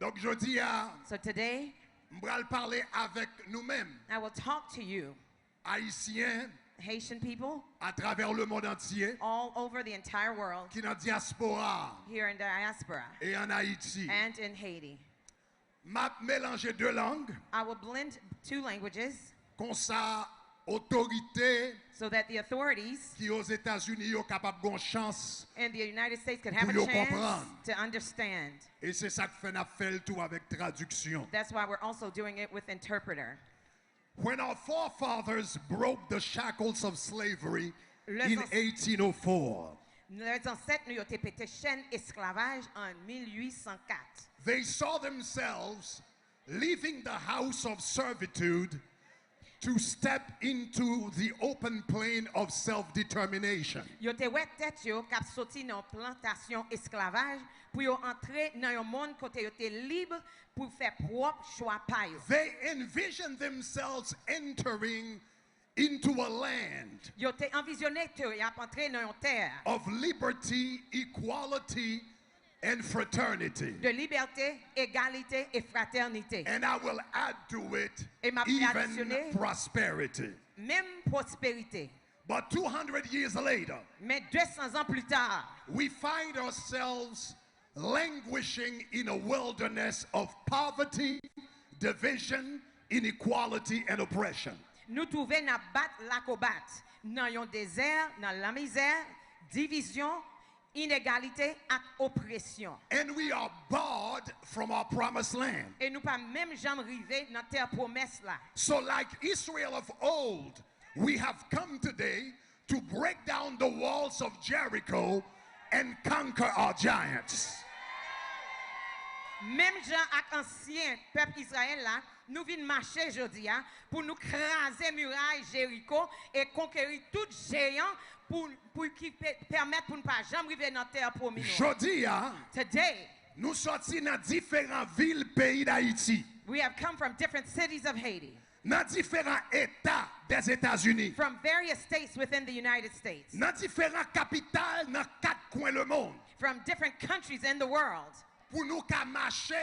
Donc je dis à So today, m'bral parler avec nous-mêmes, I will talk to you, Haïtiens, Haitian people, à travers le monde entier, all over the entire world, qui dans diaspora here in diaspora et en Haïti. and in Haiti. M'a mélangé deux langues, I will blend two languages comme ça, autorité so that the authorities qui aux États-Unis sont capables de chance. in the United States could have Pour a yo chance comprendre. to understand. Et c'est ça que fait n'a fait le tout avec traduction. That's why we're also doing it with interpreter. When our forefathers broke the shackles of slavery Les in 1804, Les ancêtres nous ont pété chaîne esclavage en 1804. they saw themselves leaving the house of servitude to step into the open plain of self-determination. Yo te wè tèt yo k'ap soti nan plantation esclavage pour yo entrer dans un monde côté yo te libre pour faire propre choix pa yo. They envisioned themselves entering into a land Yo te envisionné que yo ap entrer dans une terre of liberty, equality, and fraternity. de liberté, égalité et fraternité. And I will add to it Et m'a even additionné prosperity. même prospérité. But 200 years later, Mais 200 ans plus tard, we find ourselves languishing in a wilderness of poverty, division, inequality, and oppression. nous trouvons na bat la combat dans un désert, dans la misère, division, inégalité et oppression. And we are barred from our promised land. Et nous pas même jamais arrivé dans terre promesse là. So like Israel of old, we have come today to break down the walls of Jericho and conquer our giants. Même gens ak ancien peuple Israël là, nous venons marcher aujourd'hui pour nous craser muraille Jéricho et conquérir tout géant pour qui permettre pour ne pas jamais arriver dans terre promise. Jodi, Today, nous sortis dans différentes villes pays d'Haïti, we have come from different cities of Haiti, dans différents États des États-Unis, from various states within the United States, dans différentes capitales dans quatre coins le monde, from different countries in the world, pour nous qu'à marcher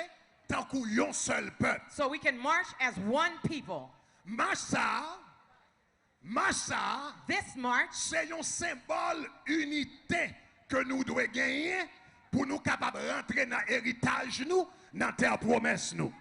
tant qu'on seul peuple. so we can march as one people. Massa, This march c'est un symbole unité que nous devons gagner pour nous capables de rentrer dans l'héritage nous, dans terre promesse nous.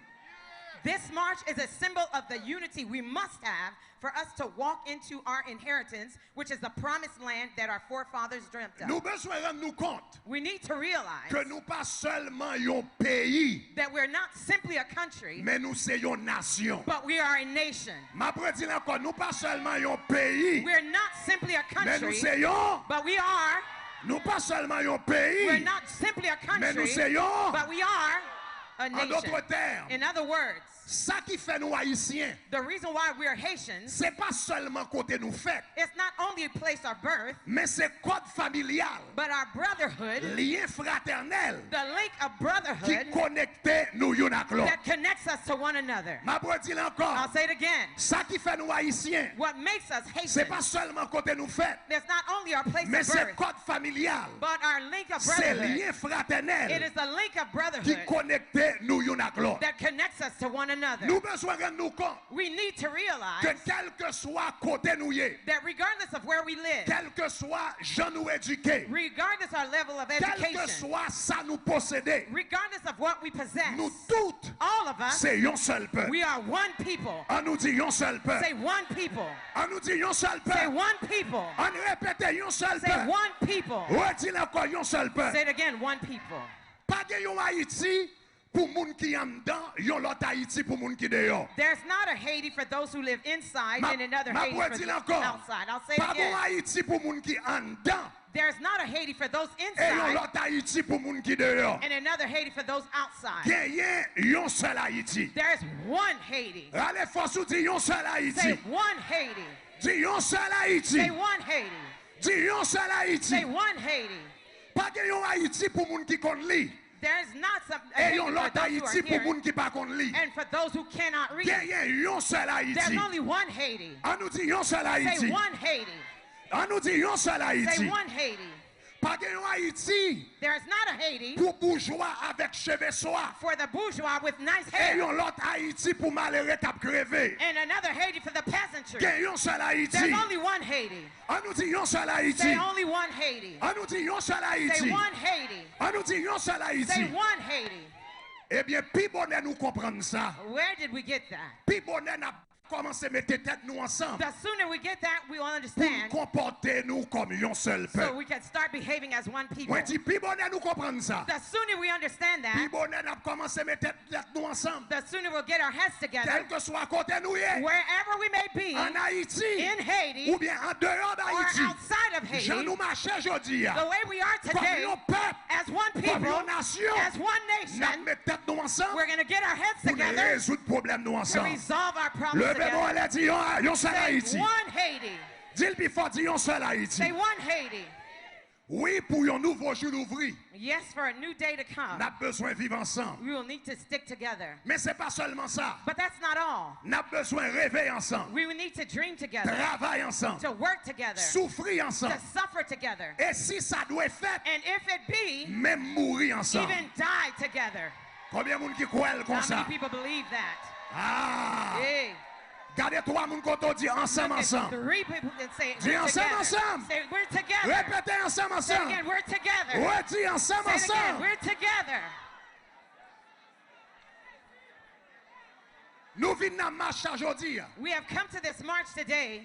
This march is a symbol of the unity we must have for us to walk into our inheritance, which is the promised land that our forefathers dreamt Nous of. besoin rendre nous compte We need to realize que nous pas seulement un pays, that we're not simply a country, mais nous c'est une nation. but we are a nation. Ma prédit encore, nous pas seulement un pays, We're not simply a mais nous country, c'est un, but we are. nous pas seulement un We're pays, not simply a mais nous country, c'est un. but we are a En nation. d'autres termes, In other words, ça qui fait nous haïtiens, the reason why we're Haitians, c'est pas seulement côté nous fait, it's not only a place of birth, mais c'est code familial, but our brotherhood, lien fraternel the link of qui brotherhood connecte nous une à l'autre. that connects us to one another. Ma prédit encore, I'll say it again. ça qui fait nous haïtiens, What makes us c'est pas Haitians seulement côté nous fait, is not only our place mais of c'est birth, code familial, but our link of c'est brotherhood. lien It fraternel is the link of qui brotherhood connecte nous une à l'autre. that connects us to one another. Nous besoin rendre nous compte We need to que realize quel que soit côté nous y est, that regardless of where we live, quel que soit gens nous éduqués, regardless our level of quel que education, soit ça nous posséder, regardless of what we possess, nous toutes, all of us, c'est un seul peuple. we are one people. On nous dit un seul peuple. Say one people. On nous dit un seul Say peuple. one people. On répète un seul Say peuple. one people. Redis encore un seul Say peuple. it again, one people. Pas de yon Haïti pour moun qui en dedans, yon l'autre Haïti pour moun qui dehors. There's not a Haiti for those who live inside Ma and another ma Haiti for redis the encore. outside. I'll say it Pas bon again. Haïti pour moun qui en dedans There's not a Haiti for those et yon inside l'autre Haïti pour moun qui dehors. and another Haiti for those outside. Gagné yon seul Haïti. There's one Haiti. Allez force ou dit yon seul Say Haïti. one Haiti. Dis yon seul Haïti. Say one Haiti. Dis yon seul Haïti. Say one Haiti. Pas de yon Haïti pour moun qui kon li. There's not some a Et Haiti yon for l'autre those who Haïti are pour here moun qui pas kon li. and for those who cannot read. Gagné yon seul There's Haïti. only one Haiti. On nous dit yon seul Say Haïti. one Haiti. On nous dit yon seul Say Haïti. one Haiti. Pas de Haïti There is not a Haiti pour bourgeois avec cheveux soirs. for the bourgeois with nice Et hair, yon l'autre Haïti pour malheureux qui a crevé. and another Haiti for the peasantry. Gen yon seul There's Haïti. only one Haiti. On nous dit yon seul Haïti. Say only one Haiti. On nous dit yon seul Say Haïti. one Haiti. On nous dit yon seul Say Haïti. one Haiti. Eh bien, pi bonnet nous comprendre ça. Where did we get that? Pi bonnet n'a commencé à mettre tête nous ensemble. The sooner we get that, we will Pour understand, comporter nous comme yon seul so peuple. we can start behaving as one people. Moi dis pi bonnet nous comprendre ça. The sooner we understand Pi that, bonnet n'a commencé à mettre tête nous ensemble. the sooner we'll get our heads together, Quel que soit côté nous y est. wherever we may be, En Haïti. in Haiti Ou bien en dehors or d'Haïti. outside of Je Haiti, nous marche aujourd'hui. the way we are Comme today, yon peuple. as one Comme people, yon nation. as one N'a nation, mettre tête nous ensemble. we're going to get our heads Pour together résoudre problème nous to ensemble. resolve our problems Le bémol together. a dit yon seul Say Haïti. one Haiti. Dis-le plus fort, dis yon seul Haïti. Say one Haiti. Oui, pour un nouveau jour d'ouvrir, Yes, for a new day to come, n'a besoin de vivre ensemble. we will need to stick together. Mais c'est pas seulement ça. But that's not all. N'a besoin de rêver ensemble, We will need to dream together, travailler ensemble, to work together, souffrir ensemble. to suffer together, Et si ça doit être fait, and if it be, même mourir ensemble. even die together. Combien de monde qui croit comme How ça? many people believe that? Ah! Hey, Gardez trois monde quand on dit ensemble, look at ensemble. 3 people that say Dis we're ensemble, together. ensemble. Say we're together. Répétez ensemble, Say it ensemble. again, we're together. Redis ensemble, Say it again, ensemble. we're together. Nous venons en marche aujourd'hui We have come to this march today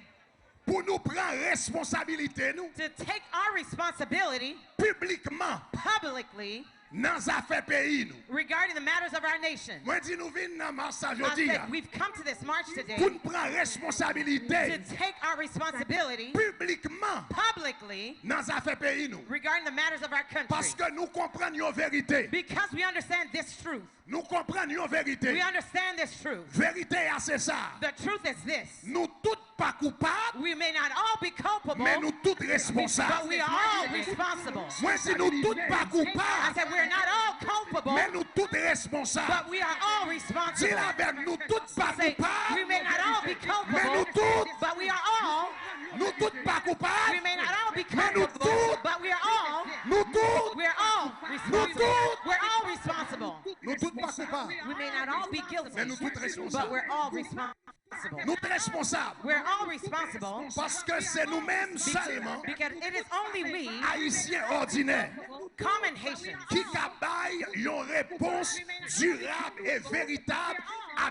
pour nous prendre responsabilité, nous, to take our responsibility publiquement, publicly dans les affaires pays, nous. regarding the matters of our nation. Moi, dis nous venons en marche I aujourd'hui said, we've come to this march today pour nous prendre responsabilité to take our responsibility publiquement publicly dans les affaires pays, nous. regarding the matters of our Parce country. que nous comprenons une vérité. Because we understand this truth. Nous comprenons une We vérité. understand this truth. Vérité, c'est ça. The truth is this. Nous tous pas coupables, We may not all be culpable, mais nous tous but responsables. we are all responsible. Moi, si nous tous pas I coupables, said we're not all culpable, mais nous tous responsables. but we are all Dis responsible. la avec nous tous pas Say, we coupables, may not all be mais nous culpable, tous, but we are all. nous tous pas We coupables, may not all be Mais nous culpable, tous- but we are all. nous tous, We're all responsible. tous- We're all responsible. nous tous pas coupables, We may not all be mais nous guilty, tous but responsables. we're all responsible. Nous tous responsables. We're all responsible Parce que c'est nous-mêmes seulement, because it is only we, Haïtiens ordinaires, common Haitians, qui cabaillent une réponse durable et véritable à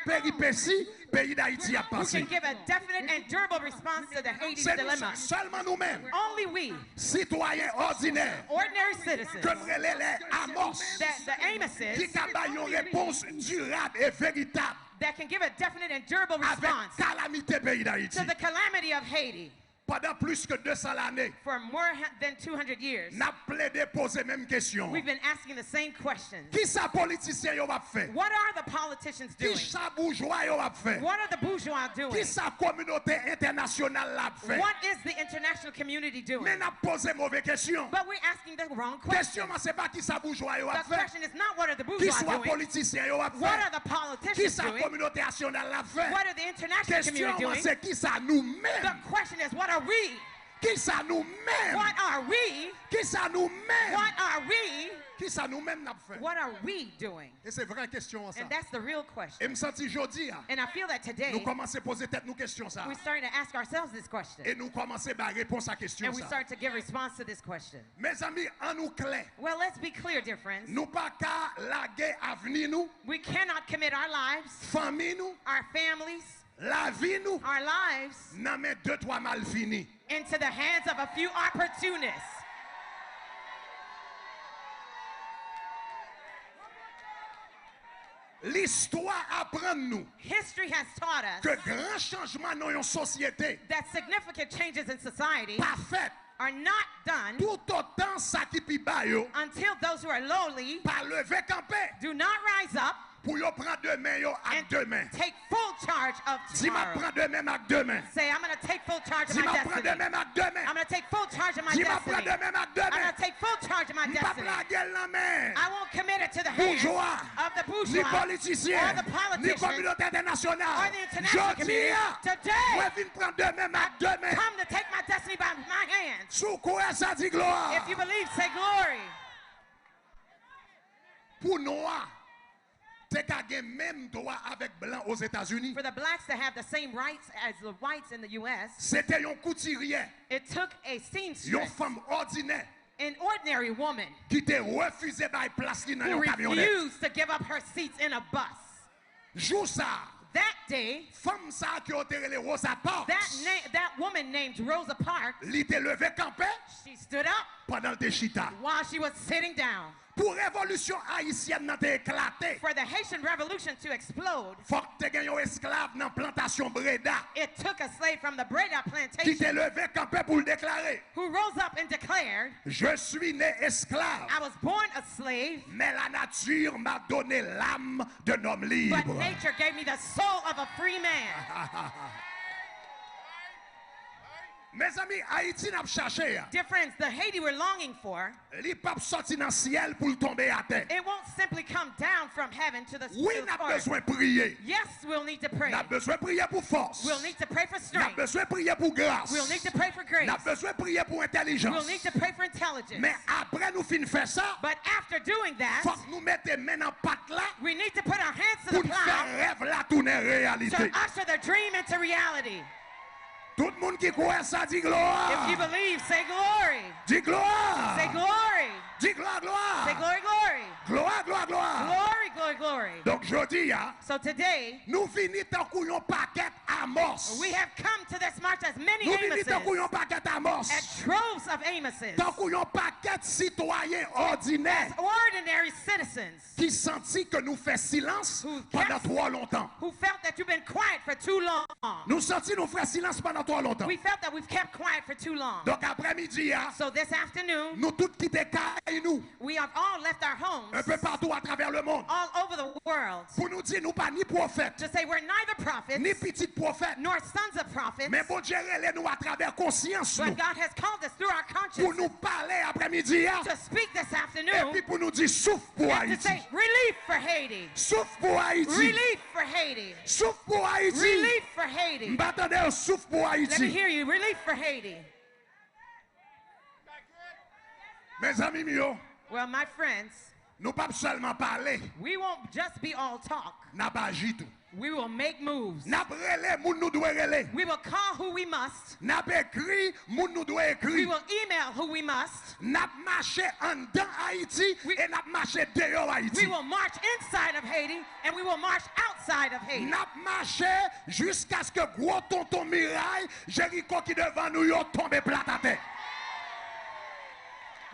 péripéties pays d'Haïti à who passer. can give a definite and durable response to the Haiti C'est nous dilemma. seulement nous-mêmes, Only we, citoyens ordinaires, ordinary citizens, que nous les amorces, the Amoses, qui cabaillent une réponse durable et véritable that can give a definite and durable avec response calamité pays d'Haïti. to the calamity of Haiti. Pendant plus que 200 années, For more than 200 years, n'a plaidé poser même question. we've been asking the same questions. Qui ça politicien yo va faire? What are the politicians Qui doing? ça bourgeois yo va faire? What are the bourgeois doing? Qui ça communauté internationale l'a fait? What is the international community doing? Mais n'a posé mauvaise question. But we're asking the wrong Question question. c'est pas qui ça bourgeois yo va The faire? question is not what are the Qui bourgeois soit doing? politicien yo va What faire? are the Qui politicians ça doing? communauté nationale l'a fait? What are the international Question community doing? c'est qui ça nous-mêmes? The question is, what are we? Qui ça nous-mêmes? What are we? Qui ça nous-mêmes? What are we? Qui ça nous-mêmes n'a fait? What are we doing? Et c'est vraie question ça. And that's the real Et question. me senti jodi And I feel that nous today, commençons à poser tête nous questions ça. we're starting to ask ourselves this question. Et nous commençons à répondre à question And we ça. start to give response to this question. Mes amis, en nous clair, Well, let's be clear, dear friends. nous pas qu'à laguer avenir nous, We cannot commit our lives, famille nous, our families, la vie nous, our lives nan men 2-3 mal fini. into the hands of a few opportunists. L'histoire apprend nous History has taught us que grand changement dans une société that significant changes in society pas fait are not done tout autant ça qui pi ba yo until those who are lowly pas lever camper do not rise up pour yo prendre deux mains yo and avec deux mains. take full charge of Si m'a tomorrow. prend deux mains avec deux mains. Say, I'm going to take full charge of Si my m'a prend deux destiny. mains avec deux mains. I'm going to take full charge of my Si m'a prend destiny. deux mains avec deux I'm mains. going to take full charge of my M'pa destiny. plaguer la main. I won't commit it to the hands bourgeois, of the ni bourgeois politicien, or the ni politicians communauté or internationale. the international community. Today, Moi, viens prendre demain ma demain. come to take my destiny by my hands. Sous quoi ça dit gloire? If you believe, say glory. Pour noir, t'es qu'à gagner même droit avec blanc aux États-Unis. For the blacks to have the same rights as the whites in the U.S., C'était un couturier, it took a une seamstress, femme ordinaire an ordinary woman, qui te refusé by place li dans who une camionnette. refused to give up her seats in a bus. Jour ça, That day, femme ça qui a été Rosa Parks, that woman named Rosa Parks, li te levé campé she stood up pendant le chita. while she was sitting down. Pour révolution haïtienne nan te éclaté, For the Haitian Revolution to explode, faut que te gagné un esclave dans plantation Breda it took a slave from the Breda qui plantation te levé campé pour le déclarer. who rose up and declared, Je suis né esclave, I was born a slave, mais la nature m'a donné l'âme d'un homme libre. but nature gave me the soul of a free man. Mes amis, Haïti n'a pas cherché. Dear friends, the Haiti we're longing for, Li pas sorti dans le ciel pour le tomber à terre. it won't simply come down from heaven to the, Oui, to the n'a earth. besoin de prier. Yes, we'll need to pray. N'a besoin de prier pour force. We'll need to pray for N'a strength. besoin de prier pour grâce. We'll need to pray for grace. N'a besoin de prier pour intelligence. We'll need to pray for intelligence. Mais après nous fin faire ça, But after doing that, faut que nous mettions main en patte là we need to put our hands to pour the nous faire plow rêve là tourner to réalité. usher the dream into reality. Tout le monde qui croit ça dit gloire. If you believe, say glory. Dis gloire. Say glory. Dis gloire, gloire. Say glory, glory. Gloire, gloire, gloire. Glory, glory, glory. Donc je dis, So today, nous finissons tant qu'on yon paquet Amos. we have come to this march as many Nous finissons tant qu'on Amoses, yon paquet Amos. as troves of Amoses, Tant qu'on yon paquet citoyens ordinaires ordinary citizens qui sentit que nous fait silence pendant trop longtemps. who felt that you've been quiet for too long. Nous sentis nous faire silence pendant trop longtemps. We felt that we've kept quiet for too long. Donc après-midi, So this afternoon, nous tous quitté caille nous we have all left our homes un peu partout à travers le monde all over the world pour nous dire nous pas ni prophètes to say we're neither prophets ni petits prophètes, nor sons of prophets, mais bon Dieu relève nous à travers conscience nous but God has called us through our pour conscience nous parler après-midi to speak this et afternoon puis pour nous dire souffle pour and to Haïti, say relief for Haiti, souffle pour Haïti, relief for Haiti, souffle pour Haïti. relief for Haiti. M'attendez un souffle pour Let me Haïti. hear you, relief for Haiti. Mes amis mieux, Well, my friends, nous pas seulement parler, we won't just be all talk. n'a pas agi tout. We will make moves. N'a relé moun nous doit relé. We will call who we must. N'a écrit moun nous doit We écrit. will email who we must. N'a marché en dedans Haïti et n'a marché dehors Haïti. We will march inside of Haiti and we will march outside of Haiti. N'a marché jusqu'à ce que gros tonton Mirail, Jéricho qui devant nous yo tombe plat à terre.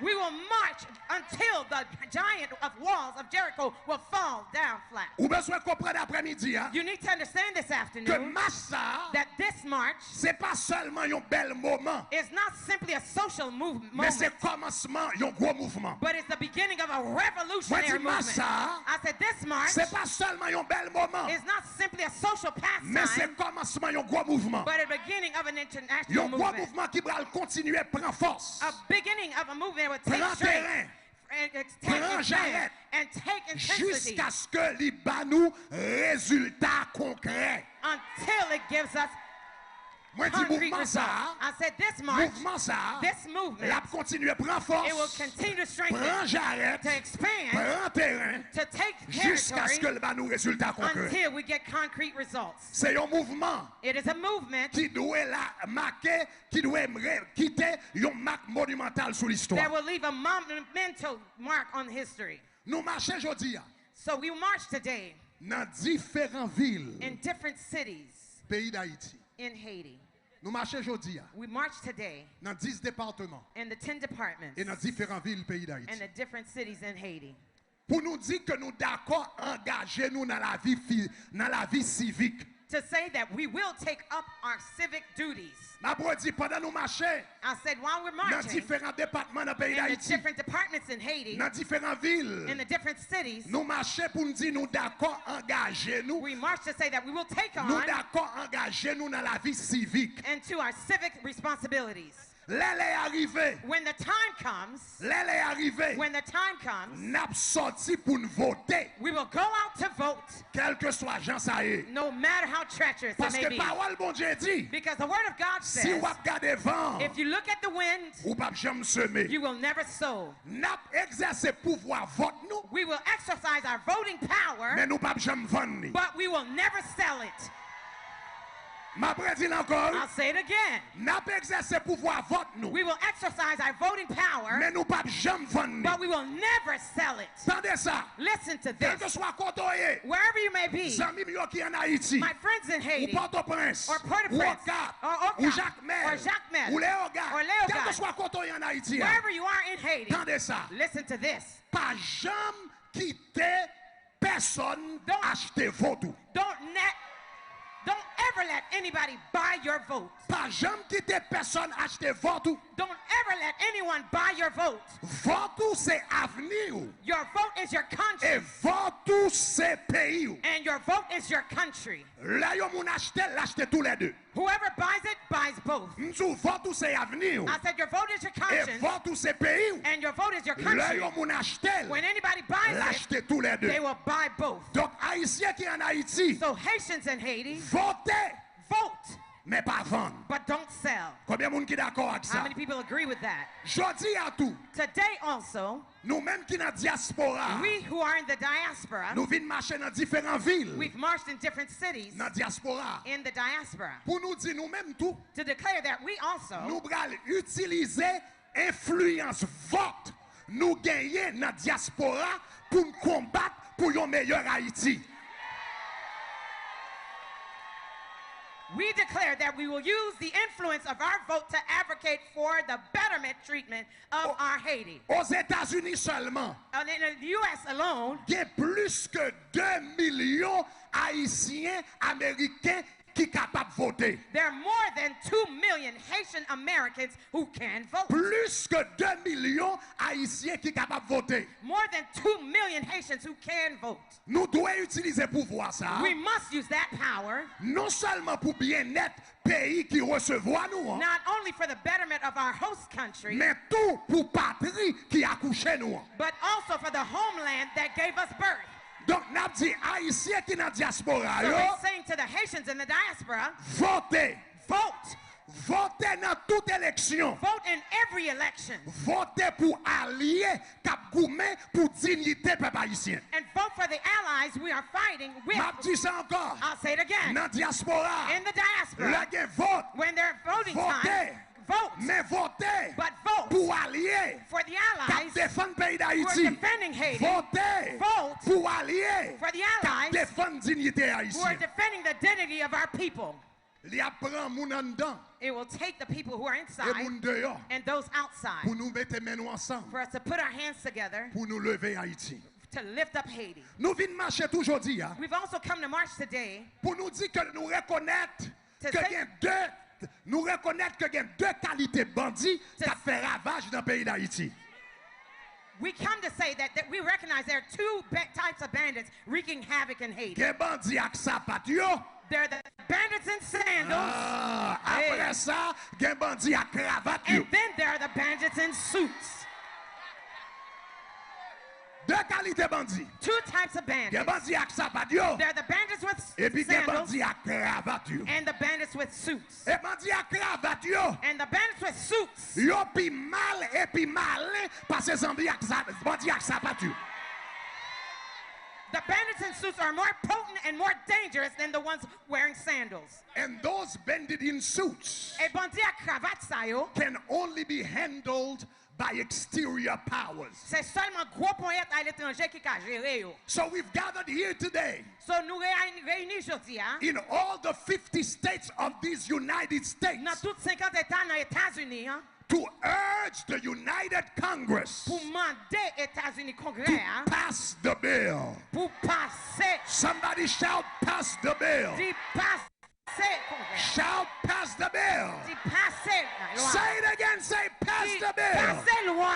We will march until the giant of walls of Jericho will fall down flat. Ou besoin comprendre après-midi hein, You need to understand this que afternoon massa that this march c'est pas seulement un bel moment, is not simply a social mais moment, c'est commencement un gros mouvement. but it's the beginning of a Moi revolutionary dis movement. massa, I said this march c'est pas seulement un bel moment, is not simply a social mais c'est pastime, commencement un gros mouvement. but a beginning of an international Un gros movement. mouvement qui va continuer prendre force. A beginning of a movement that would take Prends strength terrain. and take Prends expand jarret. and take intensity Jusqu'à ce que li ba nous résultats concrets. until it gives us Moi dis concrete mouvement results. ça, I said this march, mouvement ça, this movement, la continuer prendre it will force. continue to strengthen, Prends jarret, to expand, prends terrain to take jusqu'à ce que territory le ba nous résultats concrets. until we get concrete results. C'est un mouvement It is a movement qui doit la marquer, qui doit quitter une marque monumentale sur that l'histoire. will leave a monumental mark on history. Nous marchons aujourd'hui So we march today dans différentes villes in different cities pays d'Haïti. in Haiti. Nous marchons aujourd'hui We march today dans 10 départements in the 10 departments et dans différentes villes pays d'Haïti. and the different cities in Haiti Pour nous dire que nous d'accord engager nous dans la vie civique. to say that we will take up our civic duties. Ma bro dit pendant nous marcher I said while we're dans marching différents départements dans le pays in the d'Haïti, different departments in Haiti, dans différentes villes, in the different cities, nous marcher pour nous dire nous d'accord engager nous, we march to say that we will take nous on d'accord engager nous dans la vie civique. into our civic responsibilities. L'elle est arrivée. When the time comes, L'elle est arrivée. when the time comes, N'a sorti pour nous voter. we will go out to vote, Quel que soit Jean ça est. no matter how treacherous it Parce may que be. parole bon Dieu dit. Because the word of God Si says, vous regardez vent, if you look at the wind, ou pas jamais semer. you will never sow. N'a exercé pouvoir vote nous, We will exercise our voting power, mais nous pas jamais vendre. but we will never sell it. Ma prédit encore. I'll say it again. N'a exercé pouvoir vote nous, We will exercise our voting power, mais nous pas jamais vendre. but we will never sell it. Tendez ça. Listen to Quel que this. soit côté, Wherever you may be, amis yo qui en Haïti, my friends in ou Haiti, Port-au-Prince, or ou Port-au-Prince, Ocap, or ou Ocap, Jacmel, or Jacmel, ou Léogard, or quel Léogard, que soit côté en Haïti, wherever you are in Haiti, tendez ça. listen to this. Pas jamais quitter personne Don't- acheter vote. Don't ever let anybody buy your vote. Pas jamais quitter personne acheter vote. Don't ever let anyone buy your vote. Vote c'est avenir. Your vote is your Et conscience, vote c'est pays. and your vote is your country. Là yo moun acheter, l'acheter tous les deux. Whoever buys it, buys both. M'dou vote c'est avenir. I said your vote is your Et conscience, vote c'est pays. and your vote is your Là country. yo moun acheter, When anybody buys it, l'acheter tous les deux. they will buy both. Donc haïtien qui en Haïti, So Haitians in Haiti, votez vote, mais pas vendre. but don't sell. Combien de monde qui d'accord avec How ça? many people agree with that? Jodi à tout, Today also, nous même qui dans diaspora, we who are in the diaspora, nous venons marcher dans différentes villes, we've marched in different cities dans diaspora. in the diaspora Pour nous dire nous même tout, to declare that we also nous allons utiliser influence vote nous gagner dans diaspora pour nous combattre pour un meilleur Haïti. We declare that we will use the influence of our vote to advocate for the betterment treatment of our Haiti. Aux États-Unis seulement, And in the U.S. alone, il y a plus que 2 millions Haïtiens Américains qui sont capables de voter. there are more than 2 million Haitian Americans who can vote. Plus que 2 millions Haïtiens qui sont capables de voter. More than 2 million Haitians who can vote. Nous devons utiliser pouvoir ça. We must use that power Non seulement pour bien-être pays qui recevoir nous, not only for the betterment of our host country, mais tout pour patrie qui accouche nous. but also for the homeland that gave us birth. Donc, n'a dit Haïtiens qui dans diaspora, So yo, we're saying to the Haitians in the diaspora, votez. vote. Votez dans toute élection. Vote in every election. Votez pour allier cap gourmet pour dignité peuple haïtien. And vote for the allies we are fighting with. M'a dit ça encore. I'll say it again. Dans diaspora, In the diaspora, là gen vote, when they're voting time, votez. vote. Mais votez But vote pour allier for the cap allies défendre pays who are d'Haïti. defending Haiti. Votez Vote pour allier for the cap allies défendre dignité who are haïtienne. defending the dignity of our people. Li apprend moun an dan It will take the people who are et inside moun dehors and those outside pour nous mettre mains nous ensemble for us to put our hands together pour nous lever Haïti. to lift up Haiti. Nous venons marcher aujourd'hui hein, We've also come to march today pour nous dire que nous reconnaître To que say- il y a nous reconnaître que il y a deux qualités bandits qui To- fait ravage dans le pays d'Haïti. We come to say that we recognize there are two types of bandits wreaking havoc in Haiti. Gen bandits ak sapat yo. They're the bandits in sandals, Ah, après Hey. ça, gen bandits ak cravate yo. and then there are the bandits in suits. Deux qualités bandits. Two types of Gen bandits. bandits ak sapat yo. They're the bandits with Et puis gen sandals bandits ak cravate yo. and the bandits with suits. Et bandits ak cravate yo. And the bandits with suits, Yo pi mal et pi malin parce que bandits ak sapat yo. the bandits in suits are more potent and more dangerous than the ones wearing sandals. And those bandits in suits Et bandit à cravate ça yo, can only be handled by exterior powers. c'est seulement gros poète à l'étranger qui a géré yo. So we've gathered here today So nous réunis aujourd'hui hein, in all the 50 states of these United States dans toutes 50 États dans les États-Unis hein, to urge the United Congress pour demander États-Unis Congrès to hein, pass the bill. pour passer, Somebody shout, pass the bill. d'y passer Congrès, Shout, pass the bill. d'y passer la loi, Say it again, say, pass d'y the bill. passer loi.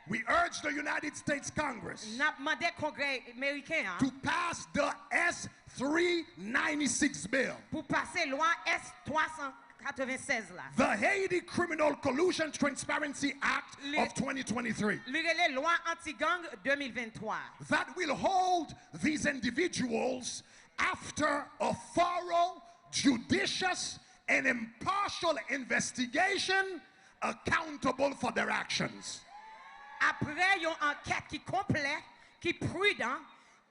We urge the United States Congress N'a demandé Congrès américain hein, to pass the S396 bill. pour passer loi S396. 96 là. The Haiti Criminal Collusion Transparency Act of 2023. Les lois anti-gang 2023. That will hold these individuals after a thorough, judicious, and impartial investigation accountable for their actions. Après une enquête qui complète, qui prudent,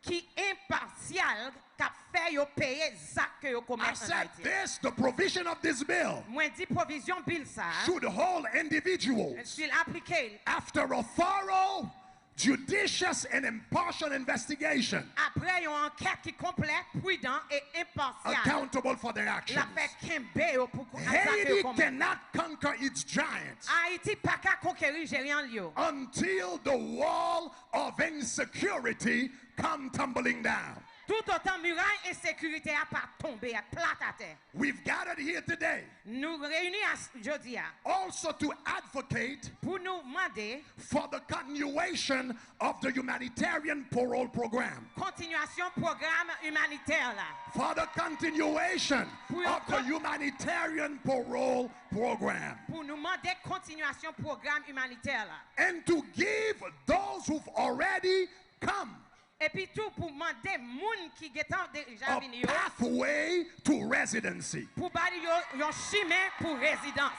qui impartial, qui fait yo payer zac que yo I commettre en said Haïti. this, the provision of this bill Moi dit provision bill ça. should hold individuals S'il appliqué after a thorough, judicious, and impartial investigation après une enquête qui complète, prudent et impartial. accountable for their actions. La fait kembe yo pour Haiti cannot conquer its giants Haïti pas qu'à conquérir gérant yo. until the wall of insecurity come tumbling down. Tout autant muraille insécurité a pas tombé à plat à terre. We've gathered here today Nous réunis aujourd'hui also to advocate pour nous demander for the continuation of the humanitarian parole program. continuation programme humanitaire là. For the continuation of the humanitarian parole program. Pour nous demander continuation programme humanitaire là. And to give those who've already come Et puis tout pour demander moun qui getan déjà a venu yo pathway to residency. pour bali yo yon chemin pour résidence.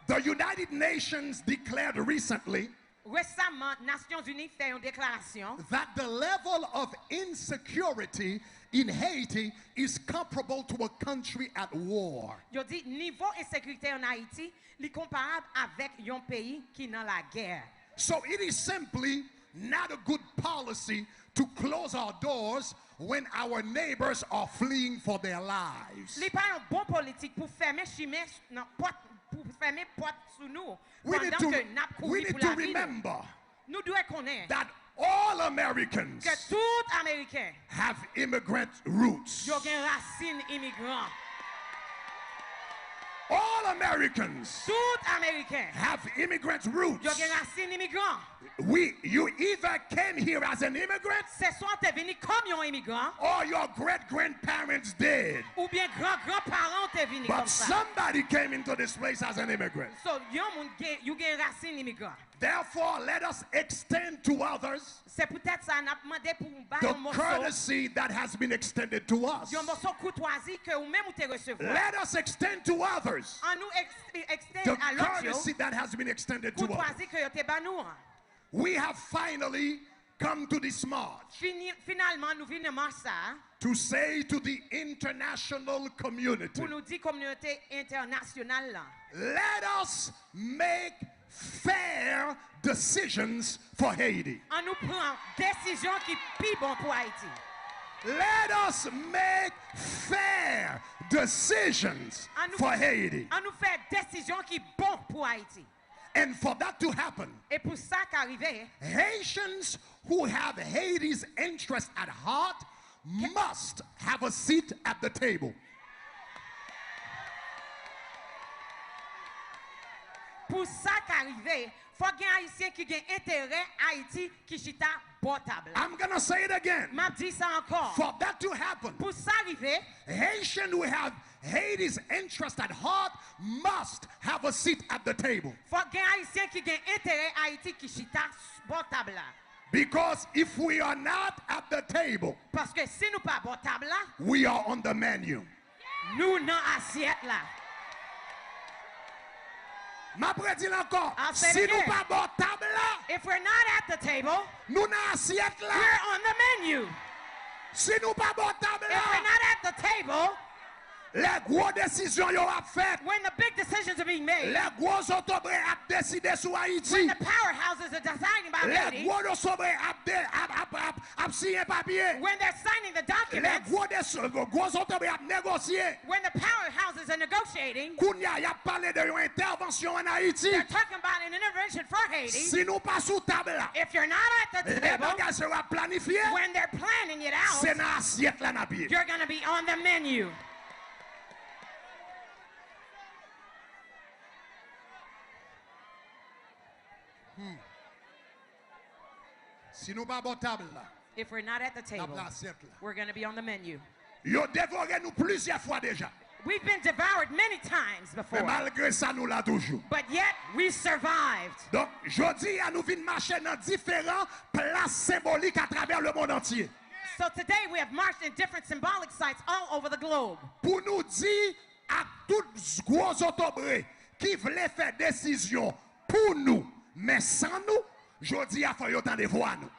The United Nations declared recently Récemment, Nations Unies fait une déclaration that the level of insecurity in Haiti is comparable to a country at war. yo dit niveau insécurité en Haïti, li comparable avec un pays qui dans la guerre. So it is simply not a good policy to close our doors when our neighbors are fleeing for their lives. Li pas un bon politique pour fermer chemin nan porte pour fermer porte sous nous We need pendant que n'a we couru need pour to la vie. remember Nous devons connaître that all Americans que tout Américain have immigrant roots. yo gen racine immigrant. All Americans Tout Américain have immigrant roots. yo gen racine immigrant. You either came here as an immigrant C'est soit t'es venu comme un immigrant or your great-grandparents did. ou bien grand-parents t'es venu But comme ça. somebody came into this place as an immigrant. So yon moun gen you gen racine immigrant. Therefore, let us extend to others C'est peut-être ça n'a demandé pour un the morceau. courtesy that has been extended to us. Yon morceau courtoisie que ou même ou te recevoir. Let us extend to others En nous the extend à l'autre courtesy that has been extended to us. courtoisie que yo te ba nou. We have finally come to this march Finalement, nous venons marcher ça to say to the international community, pour nous dire communauté internationale là. let us make fair decisions for Haiti. On nous prend décision qui pi bon pour Haïti. Let us make fair decisions for Haiti. On nous fait décision qui bon pour Haïti. And for that to happen, Et pour ça qu'arrivé, Haitians who have Haiti's interest at heart must have a seat at the table. pour ça qu'arrivé, faut qu'il y ait haïtien qui a intérêt Haïti qui chita portable. I'm going to say it again. M'a dit ça encore. For that to happen, Pour ça arriver, Haitians who have Haiti's interest at heart must have a seat at the table. faut qu'il y ait haïtien qui a intérêt Haïti qui chita portable là. Because if we are not at the table, Parce que si nous pas portable là, we are on the menu. nous non assiette là. Ma prédit encore, I'll say si it nous again. pas bon table là, If we're not at the table, nous n'a assiette là. we're on the menu. Si nous pas bon table If we're là, not at the table, les gros décisions yo a fait, when the big decisions are being made, les gros autobrés a décidé sur Haïti, when the powerhouses are deciding about les Haiti, gros autobrés a signé papier, when they're signing the les documents, gros autobrés a négocié. when the powerhouses are negotiating, Kounya y a parlé de une intervention en Haïti. they're talking about an intervention for Haiti. Si nous pas sous table là, If you're not at the les table, bagages sera planifié, when they're planning it out, c'est dans assiette là na pied. you're going to be on the menu. Si nous pas bon table là, If we're not at the la table, assiette là. we're going to be on the menu. Yo dévoré nous plusieurs fois déjà. We've been devoured many times Mais before, malgré ça, nous l'a toujours. but yet we survived. Donc, jodi, à nous venons marcher dans différentes places symboliques à travers le monde entier. So today we have marched in different symbolic sites all over the globe Pour nous dire à tous gros autobrés qui voulaient faire décision pour nous, mais sans nous, jodi, il faut y autant de voix nous.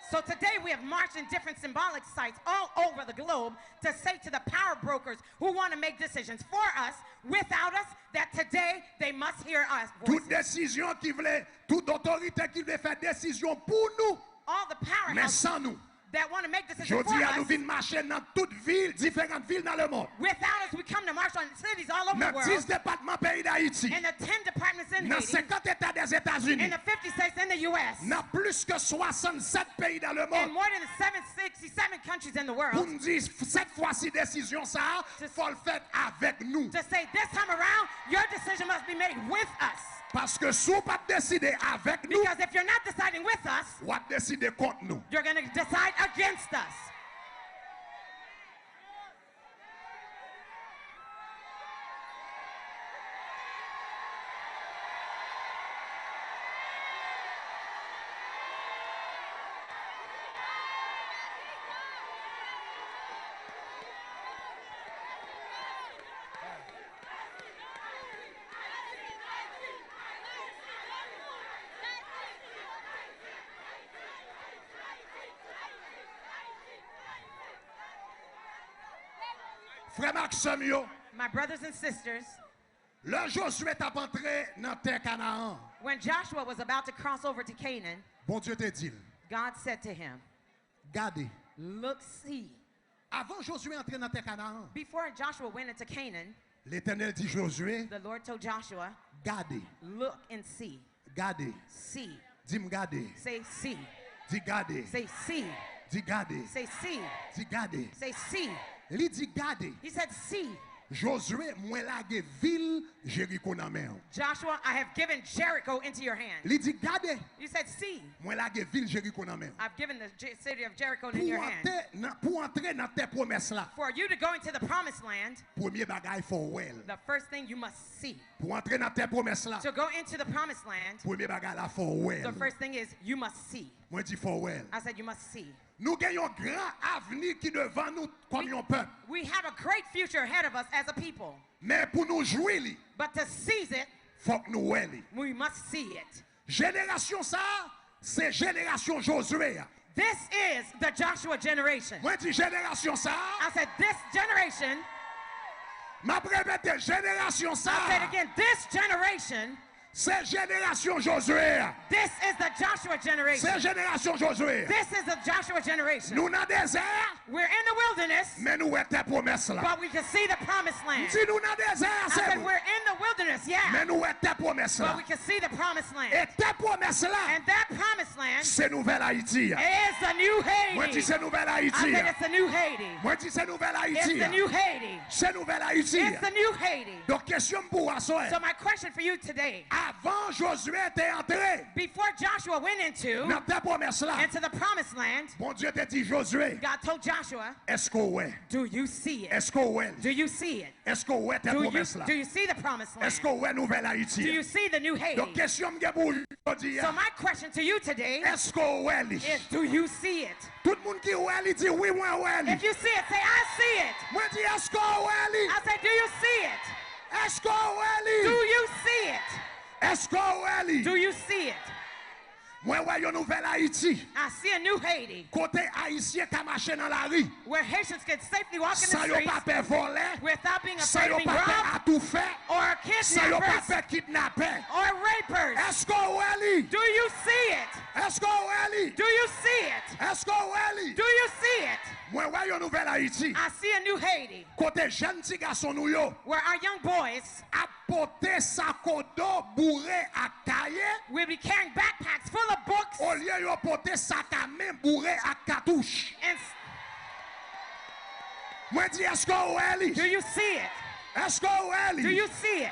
So today we have marched in different symbolic sites all over the globe to say to the power brokers who want to make decisions for us, without us, that today they must hear us Toute voices. décision qui voulait, toute autorité qui voulait faire décision pour nous, All the mais powerhouses sans nous. that want to make decisions for Jodi, à nous us, venons marcher dans toutes villes, différentes villes dans le monde. without us, we come to march on cities all over Dans the 10 world, départements pays d'Haïti. in the 10 departments in Dans Haiti, 50 États des États-Unis. in the 50 states in the U.S., Dans plus que 67 pays dans le in monde. more than 767 countries in the Pour world, nous dire, cette fois-ci, décision, ça, il faut le faire avec nous. to say this time around, your decision must be made with us. Parce que si vous pas décider avec nous, Because if you're not deciding with us, vous allez décider contre nous. you're going to decide against us. Frère Maxime, yo, My brothers and sisters, le Josué t'a entré dans terre Canaan. when Joshua was about to cross over to Canaan, Bon Dieu te dit, God said to him, gardez. look, see. Avant Josué entrer dans terre Canaan, Before Joshua went into Canaan, l'Éternel dit Josué, the Lord told Joshua, gardez, look and see. gardez. See. Dis-moi gardez. Say see. Dis gardez. Say see. Dis gardez. Say see. Dis gardez. Say see. Il dit gardez. He said, see. Josué, moi lage ville Jéricho dans main. Joshua, I have given Jericho into your hand. Il dit gardez. You said, see. Moi lage ville Jéricho dans main. I've given the city of Jericho in your hand. Pour entrer dans tes promesses là, For you to go into the promised land, premier bagage faut well. the first thing you must see. Pour entrer dans tes promesses là, To go into the promised land, premier bagage là faut well. the first thing is you must see. Moi dis faut well. I said, you must see. Nous gagnons un grand avenir qui devant nous comme un peuple. We have a great future ahead of us as a people. Mais pour nous jouir, But to seize it, faut que nous well. we must see it. Génération ça, c'est génération Josué. This is the Joshua generation. Moi dis génération ça, I said, this generation, m'a répété génération ça, I said again, this generation, c'est génération Josué. this is the Joshua generation. C'est génération Josué. This is the Joshua generation. Nous dans désert, We're in the wilderness, mais nous avons tes promesses là. but we can see the promised land. Si nous dans désert, I c'est said, vous. we're in the wilderness, Mais yeah, nous avons tes promesses but là. we can see the promised land. Et tes promesses là, And that promised land c'est nouvelle Haïti. is the new Moi dis Haiti. c'est nouvelle I Haïti. said, it's the new Haiti. Moi dis c'est nouvelle It's Haïti. the new Haiti. C'est nouvelle Haïti. It's the new Haiti. Donc question pour vous, So my question for you today, avant Josué était entré before Joshua went into dans tes promesses là, the promised land, bon Dieu te dit Josué, God told Joshua, est-ce qu'on ouais? do you see it? Est-ce qu'on ouais? Do you see it? Est-ce qu'on ouais tes Do promesses là? you see the promised land? Est-ce qu'on ouais nouvelle Do Haïti? you see the new Haiti? Donc question m'ge pour aujourd'hui. So my question to you today Est-ce qu'on ouais li? is, do you see it? Tout le monde qui ouais li dit oui moi ouais li. If you see it, say, I see it. Moi dis est-ce qu'on ouais li? I say, do you see it? Est-ce qu'on ouais Do li? you see it? Est-ce qu'on ouais li? Do you see it? Moi ouais une nouvelle Haïti. I see a new Haiti Côté haïtien qui marche dans la rue. where Haitians can safely walk in the Ça yo streets pas peur voler. without being Ça afraid yo of being pas peur robbed à tout faire. or Ça yo pas kidnappers peur kidnapper. or rapers. Est-ce qu'on ouais li? Do you see it? Est-ce qu'on ouais li? Do you see it? Est-ce qu'on ouais li? Do you see it? Moi ouais une nouvelle Haïti. I see a new Haiti Côté jeune petit garçon nous yo where our young boys a porté sac à dos bourré à cahier will be carrying backpacks full of books au lieu yo porter sac à main bourré à cartouche. and Moi dis est-ce qu'on ouais li? do you see it? Est-ce qu'on ouais Do li? you see it?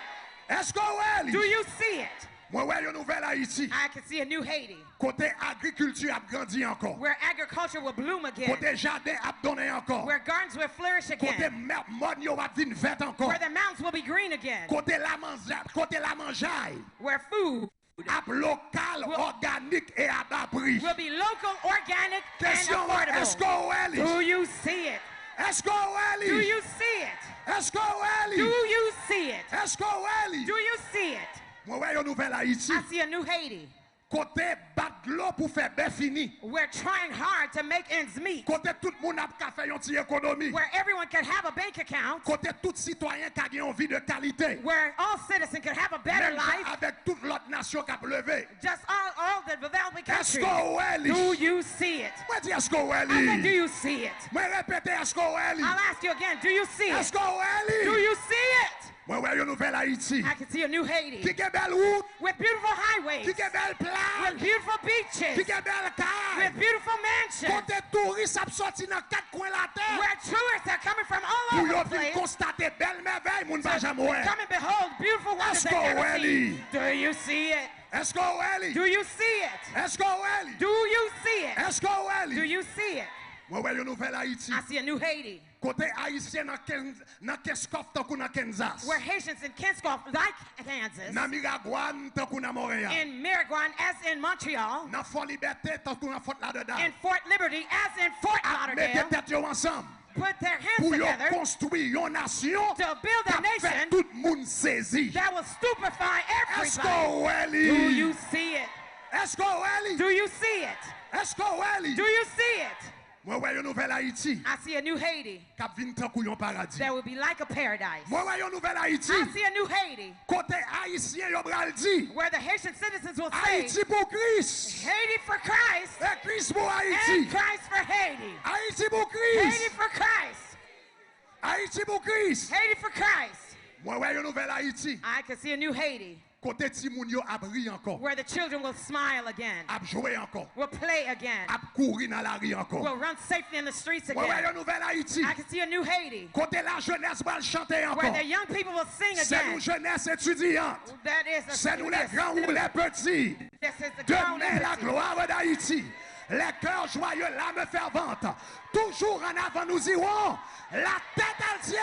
Est-ce qu'on ouais li? Do you see it? Moi, ouais, une nouvelle Haïti. I can see a new Haiti. Côté agriculture a grandi encore. Where agriculture will bloom again. Côté jardin a donné encore. Where gardens will flourish Côté again. monde yo a vinn vert encore. Where the mountains will be green again. Côté la mangeaille. Where food Ap local, organique et à bas prix. will be local, organic, Question, and est-ce affordable. qu'on est? Do you see it? Est-ce qu'on est? Do you see it? Est-ce qu'on est? Do you see it? Est-ce qu'on est? Do you see it? Moi, ouais, une nouvelle Haïti. I see a new Haiti. Côté battre l'eau pour faire bien fini. We're trying hard to make ends meet. Côté tout le monde a fait une petite économie. Where everyone can have a bank account. Côté tout citoyen qui a une vie de qualité. Where all citizens can have a better Même life. avec toute l'autre nation qui a levé. Just all the developing Est-ce countries. qu'on est? Do you see it? Moi, dis est-ce qu'on I said, do est? you see it? Moi, répétez, est-ce qu'on est? I'll ask you again, do you see Est-ce it? qu'on est? Do you see it? Moi, ouais, une nouvelle Haïti. I can see a new Haiti. Qui est belle route. With beautiful highways. Qui est belle plage. With beautiful Qui beaches. est belle caille. With beautiful mansions. Côté touriste a sorti dans quatre coins la terre. Where tourists are coming from all Pour over yo the vin place. constater belle merveille, moun va jamais ouais. Come and behold beautiful wonders Est-ce they've qu'on never est? seen. Do you see it? Est-ce qu'on est? Do you see it? Est-ce qu'on est? Do you see it? Est-ce qu'on Do est? you see it? Moi, ouais, une nouvelle Haïti. I see a new Haiti. Côté haïtien dans Kenskoff tant qu'on dans Kansas. Where Haitians in Kenskoff, like Kansas, Dans Miragouane tant qu'on dans Montréal. in Miraguan, as in Montreal, Dans Fort Liberté tant qu'on dans Fort Lauderdale. in Fort Liberty, as in Fort Mettez Lauderdale, tête yo ensemble. put their hands Pour yo together construire une nation to build a qui fait nation tout le monde saisi. that will stupefy Est-ce everybody. qu'on est? Do you see it? Est-ce qu'on est? Do you see it? Est-ce qu'on est? Do you see it? Moi, ouais, une nouvelle Haïti. I see a new Haiti Cap vin tant qu'on yon paradis. that will be like a paradise. Moi, ouais, une nouvelle Haïti. I see a new Haiti Côté haïtien, yo bral di. where the Haitian citizens will say, Haïti pour Christ. Haiti for Christ Et Christ pour and Haïti. Christ for Haiti. Haïti pour Haiti Christ. for Christ. Haïti pour Christ. Haiti for Christ. Moi, ouais, une nouvelle Haïti. I can see a new Haiti Côté Timoun yo ap ri encore. where the children will smile again, Ap jouer encore. will play again, Ap courir dans la rue encore. will run safely in the streets Moi, ouais, again. une nouvelle Haïti. I can see a new Haiti Côté la jeunesse va le chanter where encore. the young people will sing C'est nous again. jeunesse étudiante. That is C'est nous les grands ou les petits. This is the crown Demain la liberty. gloire d'Haïti. Les cœurs joyeux, l'âme fervente. Toujours en avant nous irons. La tête entière.